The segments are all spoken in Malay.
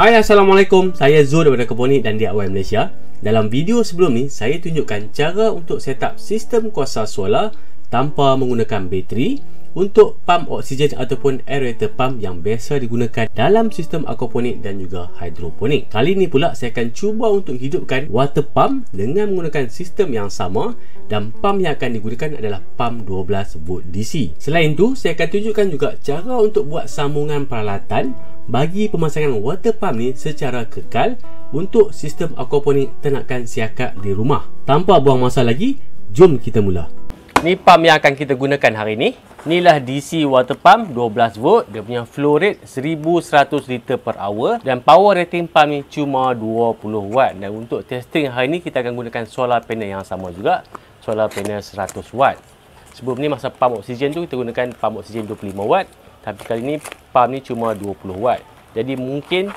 Hai, Assalamualaikum. Saya Zul daripada Keponik dan DIY Malaysia. Dalam video sebelum ni, saya tunjukkan cara untuk setup sistem kuasa solar tanpa menggunakan bateri untuk pump oksigen ataupun aerator pump yang biasa digunakan dalam sistem aquaponik dan juga hidroponik. Kali ni pula saya akan cuba untuk hidupkan water pump dengan menggunakan sistem yang sama, dan pump yang akan digunakan adalah pump 12 volt DC. Selain tu, saya akan tunjukkan juga cara untuk buat sambungan peralatan bagi pemasangan water pump ni secara kekal untuk sistem aquaponik ternakan siakap di rumah. Tanpa buang masa lagi, jom kita mula. Ni pump yang akan kita gunakan hari ni. Inilah DC water pump 12 volt. Dia punya flow rate 1100 liter per hour dan power rating pump ni cuma 20 watt. Dan untuk testing hari ni kita akan gunakan solar panel yang sama juga, solar panel 100 watt. Sebelum ni masa pump oksigen tu kita gunakan pump oksigen 25 watt, tapi kali ni pump ni cuma 20 watt. Jadi mungkin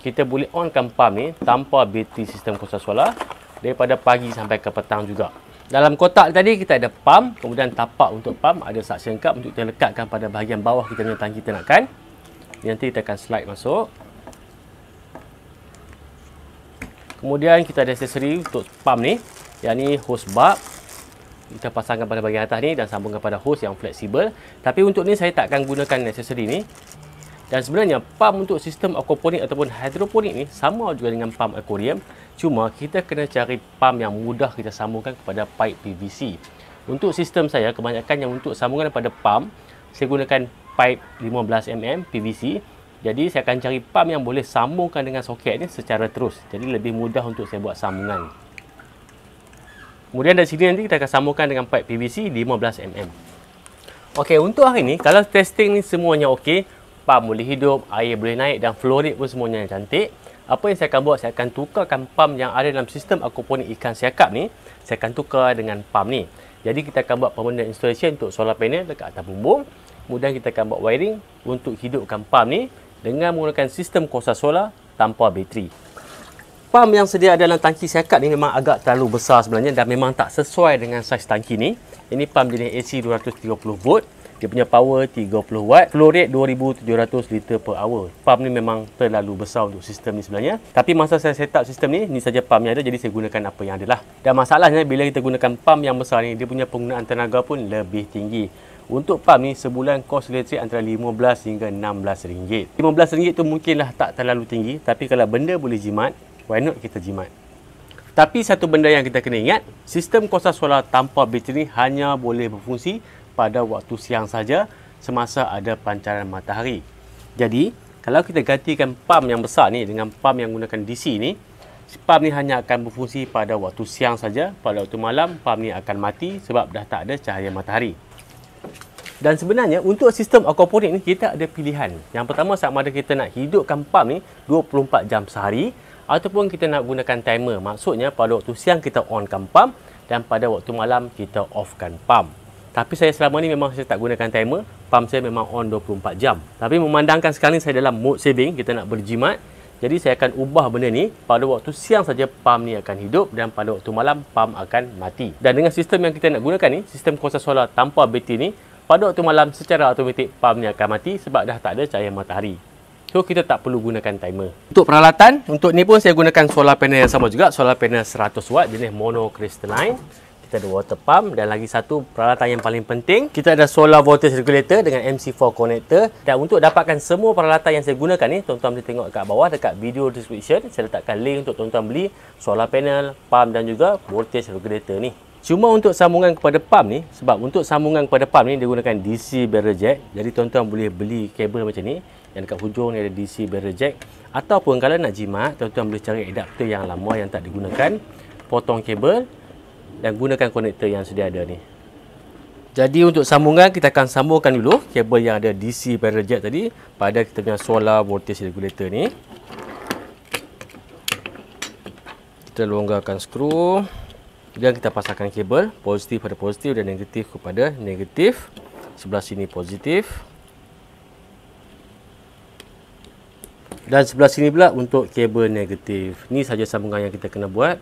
kita boleh onkan pump ni tanpa bateri sistem kuasa solar daripada pagi sampai ke petang juga. Dalam kotak tadi kita ada pump, kemudian tapak untuk pump, ada suction cup untuk kita lekatkan pada bahagian bawah kita punya tangki ternakan. Nanti kita akan slide masuk. Kemudian kita ada aksesori untuk pump ni, yang ni hose bulb. Kita pasangkan pada bahagian atas ni dan sambungkan pada hose yang fleksibel. Tapi untuk ni saya tak akan gunakan aksesori ni. Dan sebenarnya pump untuk sistem aquaponik ataupun hidroponik ni sama juga dengan pump akuarium. Cuma kita kena cari pump yang mudah kita sambungkan kepada pipe PVC. Untuk sistem saya, kebanyakan yang untuk sambungan pada pump, saya gunakan pipe 15mm PVC. Jadi saya akan cari pump yang boleh sambungkan dengan soket ni secara terus. Jadi lebih mudah untuk saya buat sambungan. Kemudian dari sini nanti kita akan sambungkan dengan pipe PVC 15mm. Okey, untuk hari ni kalau testing ni semuanya okey, pump boleh hidup, air boleh naik dan flow rate pun semuanya cantik. Apa yang saya akan buat, saya akan tukarkan pump yang ada dalam sistem aquaponik ikan siakap ni, saya akan tukar dengan pump ni. Jadi kita akan buat permanent installation untuk solar panel dekat atas bumbung. Kemudian kita akan buat wiring untuk hidupkan pump ni dengan menggunakan sistem kuasa solar tanpa bateri. Pump yang sedia dalam tangki siakap ni memang agak terlalu besar sebenarnya dan memang tak sesuai dengan saiz tangki ni. Ini pump jenis AC 230 volt. Dia punya power 30 watt, flow rate 2700 liter per hour. Pump ni memang terlalu besar untuk sistem ni sebenarnya. Tapi masa saya set up sistem ni saja pump yang ada, jadi saya gunakan apa yang ada lah. Dan masalahnya bila kita gunakan pump yang besar ni, dia punya penggunaan tenaga pun lebih tinggi. Untuk pump ni sebulan kos elektrik antara 15 hingga 16 ringgit. 15 ringgit tu mungkinlah tak terlalu tinggi, tapi kalau benda boleh jimat, why not kita jimat. Tapi satu benda yang kita kena ingat, sistem kuasa solar tanpa bateri hanya boleh berfungsi pada waktu siang saja semasa ada pancaran matahari. Jadi, kalau kita gantikan pump yang besar ni dengan pump yang gunakan DC ni, pump ni hanya akan berfungsi pada waktu siang saja. Pada waktu malam, pump ni akan mati sebab dah tak ada cahaya matahari. Dan sebenarnya untuk sistem aquaponik ni kita ada pilihan. Yang pertama, sama ada kita nak hidupkan pump ni 24 jam sehari ataupun kita nak gunakan timer. Maksudnya pada waktu siang kita onkan pump dan pada waktu malam kita offkan pump. Tapi saya selama ni memang saya tak gunakan timer. Pump saya memang on 24 jam. Tapi memandangkan sekarang ni saya dalam mode saving, kita nak berjimat. Jadi saya akan ubah benda ni. Pada waktu siang saja pump ni akan hidup dan pada waktu malam pump akan mati. Dan dengan sistem yang kita nak gunakan ni, sistem kuasa solar tanpa bateri ni, pada waktu malam secara automatik pump ni akan mati sebab dah tak ada cahaya matahari. So kita tak perlu gunakan timer. Untuk peralatan, untuk ni pun saya gunakan solar panel yang sama juga, solar panel 100 watt jenis monocrystalline. Kita ada water pump dan lagi satu peralatan yang paling penting, kita ada solar voltage regulator dengan MC4 connector. Dan untuk dapatkan semua peralatan yang saya gunakan ni, tuan-tuan boleh tengok kat bawah dekat video description. Saya letakkan link untuk tuan-tuan beli solar panel, pump dan juga voltage regulator ni. Cuma untuk sambungan kepada pump ni, sebab untuk sambungan kepada pump ni dia gunakan DC barrel jack. Jadi tuan-tuan boleh beli kabel macam ni, yang dekat hujung ni ada DC barrel jack. Ataupun kalau nak jimat, tuan-tuan boleh cari adapter yang lama yang tak digunakan, potong kabel dan gunakan konektor yang sedia ada ni. Jadi untuk sambungan, kita akan sambungkan dulu kabel yang ada DC barrel jack tadi pada kita punya solar voltage regulator ni. Kita longgarkan skru dan kita pasangkan kabel positif pada positif dan negatif kepada negatif. Sebelah sini positif dan sebelah sini pula untuk kabel negatif. Ni saja sambungan yang kita kena buat.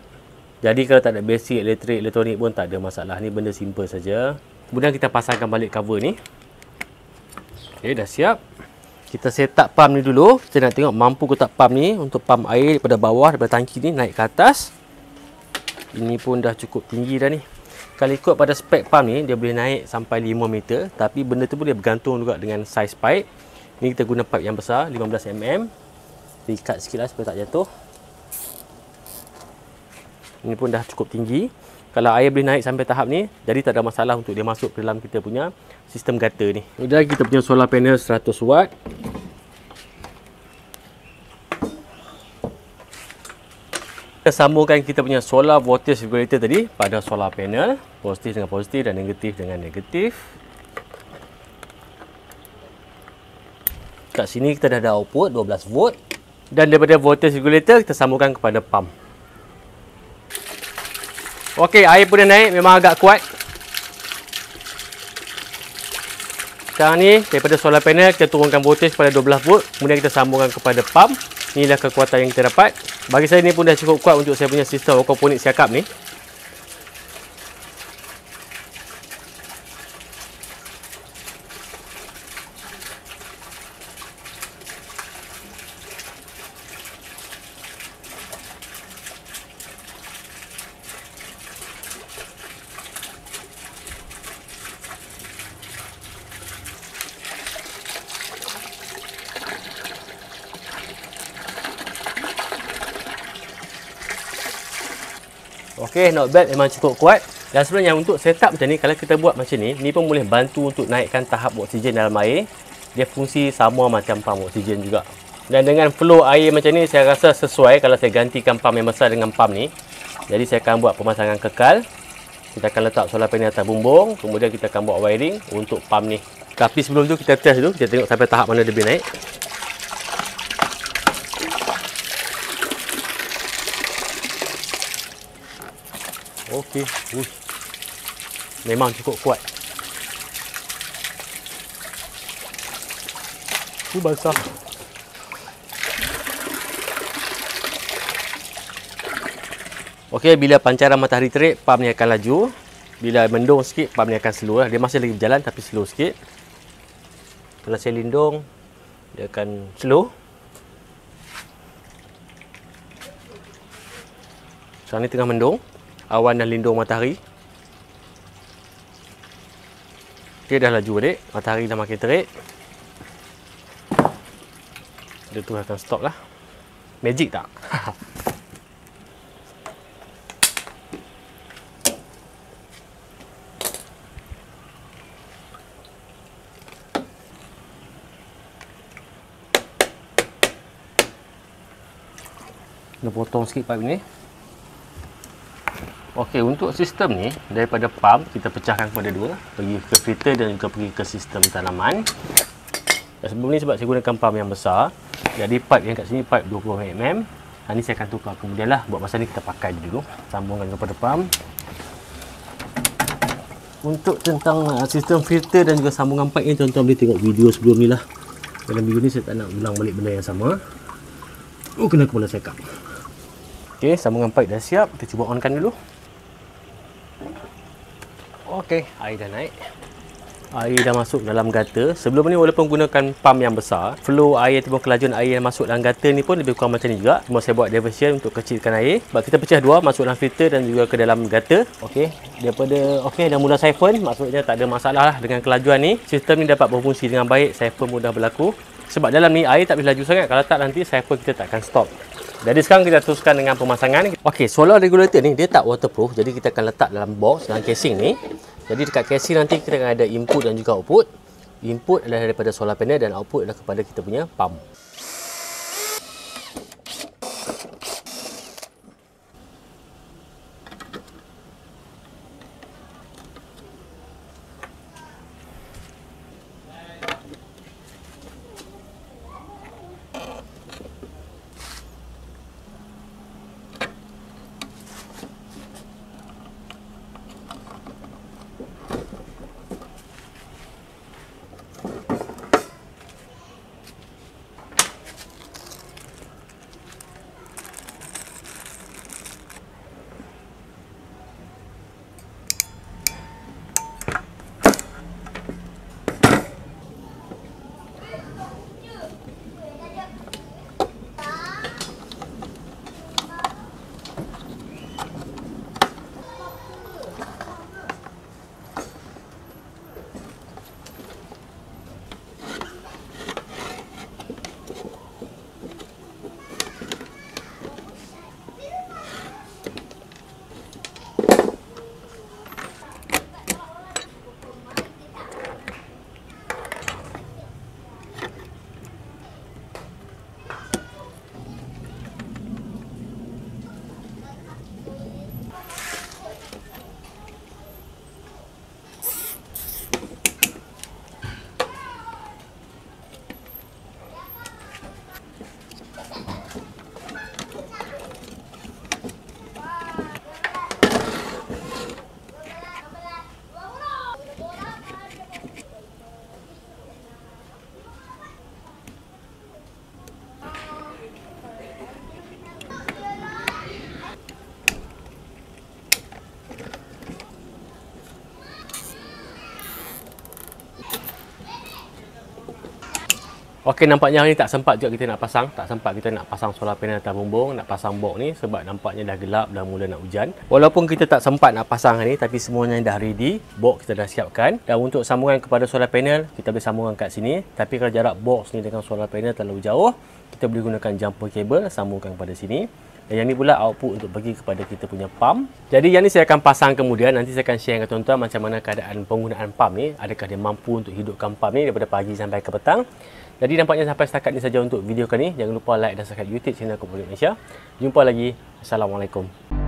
Jadi kalau tak ada basic elektrik, elektronik pun tak ada masalah. Ni benda simple saja. Kemudian kita pasangkan balik cover ni. Okey, dah siap. Kita set up pump ni dulu. Kita nak tengok mampu ke tak pump ni untuk pump air daripada bawah, daripada tangki ni naik ke atas. Ini pun dah cukup tinggi dah ni. Kalau ikut pada spek pump ni, dia boleh naik sampai 5 meter. Tapi benda tu boleh bergantung juga dengan size pipe. Ni kita guna pipe yang besar, 15 mm. Kita ikat sikit lah supaya tak jatuh. Ini pun dah cukup tinggi. Kalau air boleh naik sampai tahap ni, jadi tak ada masalah untuk dia masuk ke dalam kita punya sistem gutter ni. Kemudian kita punya solar panel 100 watt. Kita sambungkan kita punya solar voltage regulator tadi pada solar panel. Positif dengan positif dan negatif dengan negatif. Kat sini kita dah ada output 12 volt. Dan daripada voltage regulator kita sambungkan kepada pump. Okey, air pun dah naik, memang agak kuat. Sekarang ni daripada solar panel kita turunkan voltage pada 12 volt, kemudian kita sambungkan kepada pump. Inilah kekuatan yang kita dapat. Bagi saya ni pun dah cukup kuat untuk saya punya sistem aquaponik siakap ni. Okey, not bad, memang cukup kuat. Dan sebenarnya untuk setup macam ni, kalau kita buat macam ni pun boleh bantu untuk naikkan tahap oksigen dalam air. Dia fungsi sama macam pump oksigen juga. Dan dengan flow air macam ni, saya rasa sesuai kalau saya gantikan pump yang besar dengan pump ni. Jadi saya akan buat pemasangan kekal. Kita akan letak solar panel atas bumbung, kemudian kita akan buat wiring untuk pump ni. Tapi sebelum tu kita test dulu, kita tengok sampai tahap mana dia boleh naik. Okey, memang cukup kuat. Basah. Okey, bila pancaran matahari terik, pump ni akan laju. Bila mendung sikit, pump ni akan slow lah. Dia masih lagi berjalan tapi slow sikit. Kalau saya lindung, dia akan slow. Sekarang ni tengah mendung. Awan dan lindung matahari. Dia dah laju adik. Matahari dah makin terik. Dia tu akan stop lah. Magic tak? Kita potong sikit pipe ni. Okey, untuk sistem ni daripada pump kita pecahkan kepada dua, pergi ke filter dan juga pergi ke sistem tanaman. Dan sebelum ni sebab saya gunakan pump yang besar, jadi pipe yang kat sini pipe 20 mm. Ini saya akan tukar kemudian lah. Buat masa ni kita pakai dulu. Sambungkan kepada pump. Untuk tentang sistem filter dan juga sambungan pipe ni, tuan-tuan boleh tengok video sebelum ni lah. Dalam video ni saya tak nak ulang balik benda yang sama. Kena kepala cakap. Okey, sambungan pipe dah siap. Kita cuba onkan dulu. Okey, air dah naik. Air dah masuk dalam gutter. Sebelum ni walaupun gunakan pump yang besar, flow air ataupun kelajuan air yang masuk dalam gutter ni pun lebih kurang macam ni juga. Cuma saya buat diversion untuk kecilkan air. Sebab kita pecah dua, masuk dalam filter dan juga ke dalam gutter. Okey, dah mula siphon. Maksudnya tak ada masalah lah dengan kelajuan ni. Sistem ni dapat berfungsi dengan baik. Siphon mudah berlaku. Sebab dalam ni air tak boleh laju sangat. Kalau tak nanti siphon kita tak akan stop. Jadi sekarang kita teruskan dengan pemasangan. Okey, solar regulator ni dia tak waterproof. Jadi kita akan letak dalam box, dalam casing ni. Jadi dekat casing nanti kita akan ada input dan juga output. Input adalah daripada solar panel dan output adalah kepada kita punya pump. Okey, nampaknya hari ni tak sempat juga kita nak pasang. Tak sempat kita nak pasang solar panel atas bumbung, nak pasang box ni sebab nampaknya dah gelap, dah mula nak hujan. Walaupun kita tak sempat nak pasang hari ni, tapi semuanya dah ready. Box kita dah siapkan. Dan untuk sambungan kepada solar panel, kita boleh sambungkan kat sini. Tapi kalau jarak box ni dengan solar panel terlalu jauh, kita boleh gunakan jumper cable, sambungkan kepada sini. Dan yang ni pula output untuk bagi kepada kita punya pump. Jadi yang ni saya akan pasang kemudian. Nanti saya akan share dengan tuan-tuan macam mana keadaan penggunaan pump ni. Adakah dia mampu untuk hidupkan pump ni daripada pagi sampai ke petang. Jadi nampaknya sampai setakat ni saja untuk video kali ni. Jangan lupa like dan subscribe YouTube channel Komplit Malaysia. Jumpa lagi. Assalamualaikum.